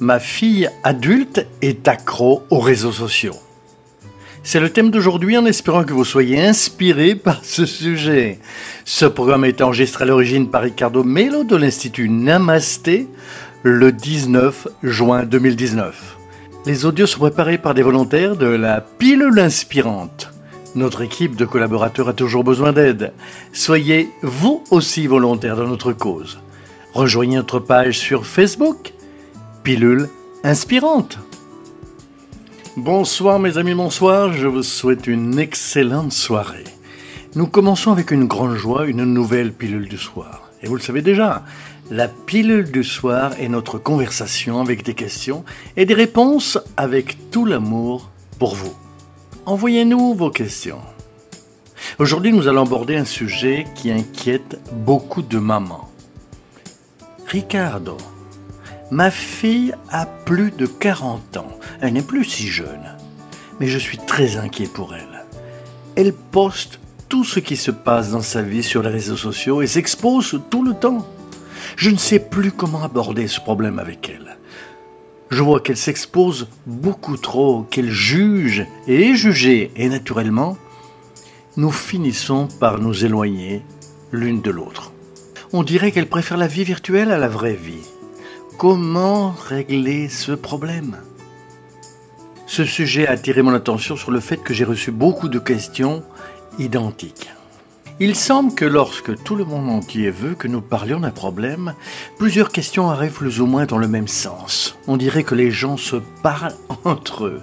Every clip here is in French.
Ma fille adulte est accro aux réseaux sociaux. C'est le thème d'aujourd'hui en espérant que vous soyez inspirés par ce sujet. Ce programme est enregistré à l'origine par Ricardo Melo de l'Institut Namasté le 19 juin 2019. Les audios sont préparés par des volontaires de la Pilule Inspirante. Notre équipe de collaborateurs a toujours besoin d'aide. Soyez vous aussi volontaires de notre cause. Rejoignez notre page sur Facebook, Pilule Inspirante. Bonsoir mes amis, bonsoir, je vous souhaite une excellente soirée. Nous commençons avec une grande joie, une nouvelle pilule du soir. Et vous le savez déjà, la pilule du soir est notre conversation avec des questions et des réponses avec tout l'amour pour vous. Envoyez-nous vos questions. Aujourd'hui, nous allons aborder un sujet qui inquiète beaucoup de mamans. Ricardo, ma fille a plus de 40 ans. Elle n'est plus si jeune. Mais je suis très inquiet pour elle. Elle poste tout ce qui se passe dans sa vie sur les réseaux sociaux et s'expose tout le temps. Je ne sais plus comment aborder ce problème avec elle. Je vois qu'elle s'expose beaucoup trop, qu'elle juge et est jugée. Et naturellement, nous finissons par nous éloigner l'une de l'autre. On dirait qu'elle préfère la vie virtuelle à la vraie vie. Comment régler ce problème ? Ce sujet a attiré mon attention sur le fait que j'ai reçu beaucoup de questions identiques. Il semble que lorsque tout le monde entier veut que nous parlions d'un problème, plusieurs questions arrivent plus ou moins dans le même sens. On dirait que les gens se parlent entre eux.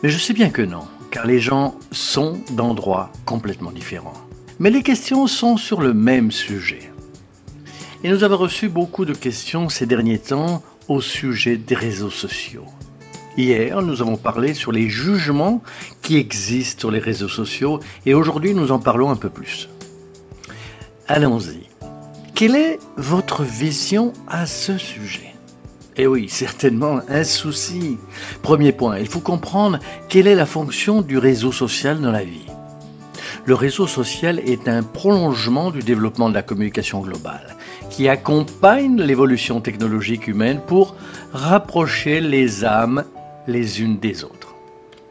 Mais je sais bien que non, car les gens sont d'endroits complètement différents. Mais les questions sont sur le même sujet. Et nous avons reçu beaucoup de questions ces derniers temps au sujet des réseaux sociaux. Hier, nous avons parlé sur les jugements qui existent sur les réseaux sociaux et aujourd'hui, nous en parlons un peu plus. Allons-y. Quelle est votre vision à ce sujet ? Eh oui, certainement un souci. Premier point, il faut comprendre quelle est la fonction du réseau social dans la vie. Le réseau social est un prolongement du développement de la communication globale qui accompagne l'évolution technologique humaine pour rapprocher les âmes les unes des autres.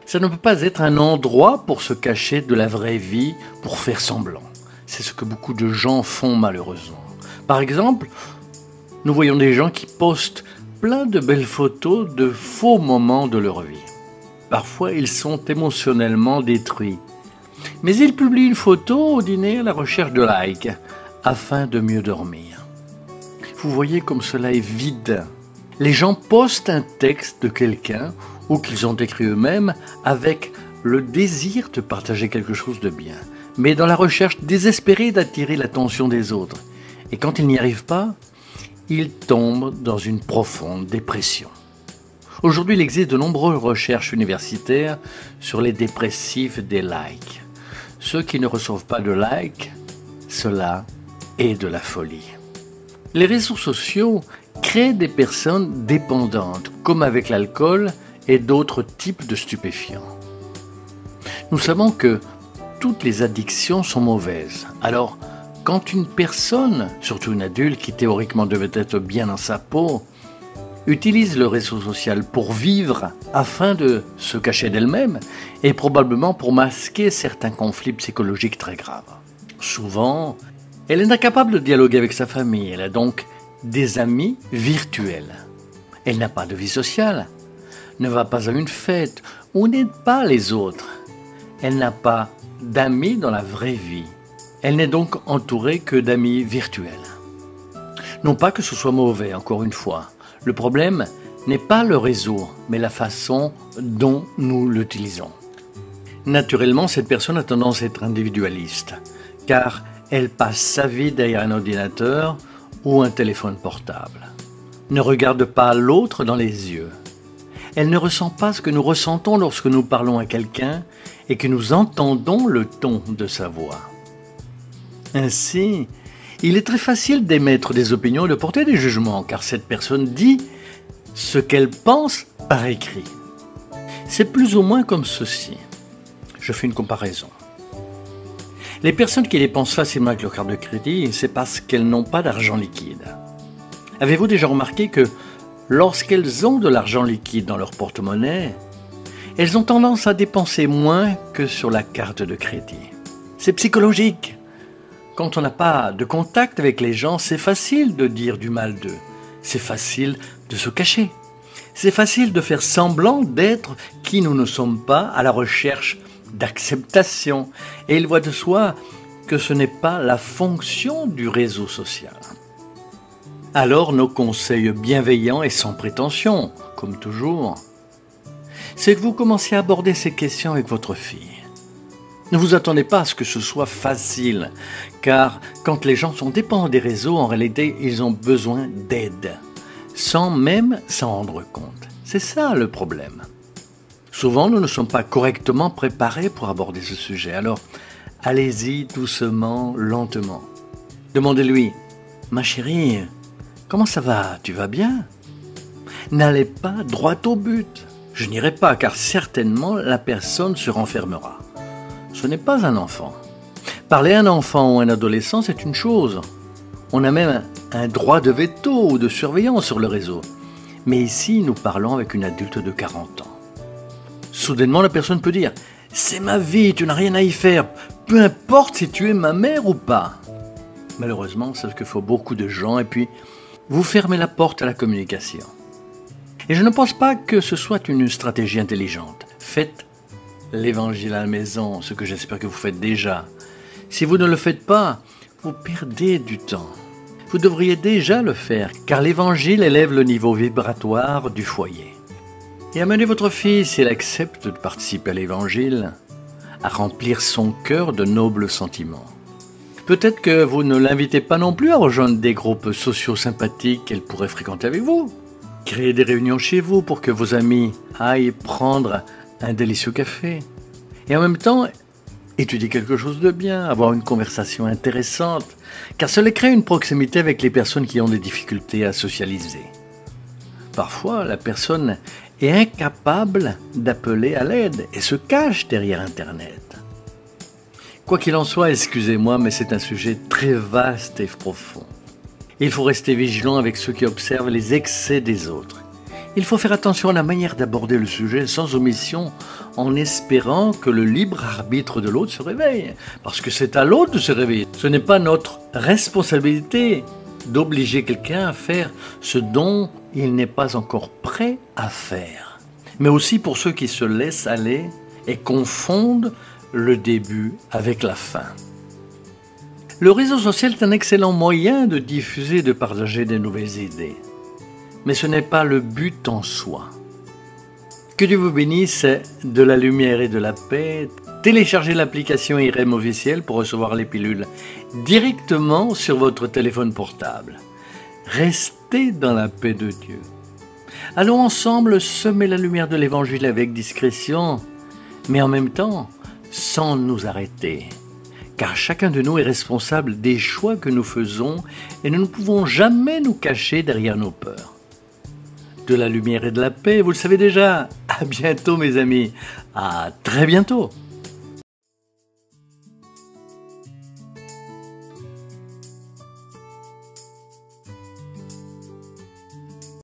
Ça ne peut pas être un endroit pour se cacher de la vraie vie, pour faire semblant. C'est ce que beaucoup de gens font malheureusement. Par exemple, nous voyons des gens qui postent plein de belles photos de faux moments de leur vie. Parfois, ils sont émotionnellement détruits. Mais ils publient une photo au dîner à la recherche de likes, afin de mieux dormir. Vous voyez comme cela est vide. Les gens postent un texte de quelqu'un ou qu'ils ont écrit eux-mêmes avec le désir de partager quelque chose de bien, mais dans la recherche désespérée d'attirer l'attention des autres. Et quand ils n'y arrivent pas, ils tombent dans une profonde dépression. Aujourd'hui, il existe de nombreuses recherches universitaires sur les dépressifs des likes. Ceux qui ne reçoivent pas de likes, cela est de la folie. Les réseaux sociaux créent des personnes dépendantes, comme avec l'alcool et d'autres types de stupéfiants. Nous savons que toutes les addictions sont mauvaises. Alors, quand une personne, surtout une adulte qui théoriquement devait être bien dans sa peau, utilise le réseau social pour vivre afin de se cacher d'elle-même et probablement pour masquer certains conflits psychologiques très graves. Souvent, elle est incapable de dialoguer avec sa famille, elle a donc des amis virtuels. Elle n'a pas de vie sociale, ne va pas à une fête ou n'aide pas les autres. Elle n'a pas d'amis dans la vraie vie. Elle n'est donc entourée que d'amis virtuels. Non pas que ce soit mauvais, encore une fois. Le problème n'est pas le réseau, mais la façon dont nous l'utilisons. Naturellement, cette personne a tendance à être individualiste, car elle passe sa vie derrière un ordinateur ou un téléphone portable. Ne regarde pas l'autre dans les yeux. Elle ne ressent pas ce que nous ressentons lorsque nous parlons à quelqu'un et que nous entendons le ton de sa voix. Ainsi, il est très facile d'émettre des opinions et de porter des jugements, car cette personne dit ce qu'elle pense par écrit. C'est plus ou moins comme ceci. Je fais une comparaison. Les personnes qui dépensent facilement avec leur carte de crédit, c'est parce qu'elles n'ont pas d'argent liquide. Avez-vous déjà remarqué que lorsqu'elles ont de l'argent liquide dans leur porte-monnaie, elles ont tendance à dépenser moins que sur la carte de crédit. C'est psychologique. Quand on n'a pas de contact avec les gens, c'est facile de dire du mal d'eux. C'est facile de se cacher. C'est facile de faire semblant d'être qui nous ne sommes pas à la recherche d'acceptation. Et il va de soi que ce n'est pas la fonction du réseau social. Alors nos conseils bienveillants et sans prétention, comme toujours, c'est que vous commenciez à aborder ces questions avec votre fille. Ne vous attendez pas à ce que ce soit facile, car quand les gens sont dépendants des réseaux, en réalité, ils ont besoin d'aide, sans même s'en rendre compte. C'est ça le problème. Souvent, nous ne sommes pas correctement préparés pour aborder ce sujet, alors allez-y doucement, lentement. Demandez-lui, « Ma chérie, comment ça va? Tu vas bien ?» N'allez pas droit au but. Je n'irai pas, car certainement la personne se renfermera. Ce n'est pas un enfant. Parler à un enfant ou à un adolescent, c'est une chose. On a même un droit de veto ou de surveillance sur le réseau. Mais ici, nous parlons avec une adulte de 40 ans. Soudainement, la personne peut dire « C'est ma vie, tu n'as rien à y faire, peu importe si tu es ma mère ou pas. » Malheureusement, c'est ce que font beaucoup de gens, et puis vous fermez la porte à la communication. Et je ne pense pas que ce soit une stratégie intelligente. Faites l'évangile à la maison, ce que j'espère que vous faites déjà. Si vous ne le faites pas, vous perdez du temps. Vous devriez déjà le faire, car l'évangile élève le niveau vibratoire du foyer. Et amenez votre fille, si elle accepte de participer à l'évangile, à remplir son cœur de nobles sentiments. Peut-être que vous ne l'invitez pas non plus à rejoindre des groupes sociaux sympathiques qu'elle pourrait fréquenter avec vous. Créez des réunions chez vous pour que vos amis aillent prendre un délicieux café. Et en même temps, étudier quelque chose de bien, avoir une conversation intéressante, car cela crée une proximité avec les personnes qui ont des difficultés à socialiser. Parfois, la personne est incapable d'appeler à l'aide et se cache derrière Internet. Quoi qu'il en soit, excusez-moi, mais c'est un sujet très vaste et profond. Il faut rester vigilant avec ceux qui observent les excès des autres. Il faut faire attention à la manière d'aborder le sujet sans omission, en espérant que le libre arbitre de l'autre se réveille. Parce que c'est à l'autre de se réveiller. Ce n'est pas notre responsabilité d'obliger quelqu'un à faire ce dont il n'est pas encore prêt à faire. Mais aussi pour ceux qui se laissent aller et confondent le début avec la fin. Le réseau social est un excellent moyen de diffuser et de partager de nouvelles idées. Mais ce n'est pas le but en soi. Que Dieu vous bénisse, de la lumière et de la paix. Téléchargez l'application IREM officielle pour recevoir les pilules directement sur votre téléphone portable. Restez dans la paix de Dieu. Allons ensemble semer la lumière de l'Évangile avec discrétion, mais en même temps sans nous arrêter. Car chacun de nous est responsable des choix que nous faisons et nous ne pouvons jamais nous cacher derrière nos peurs. De la lumière et de la paix, vous le savez déjà. À bientôt mes amis. À très bientôt.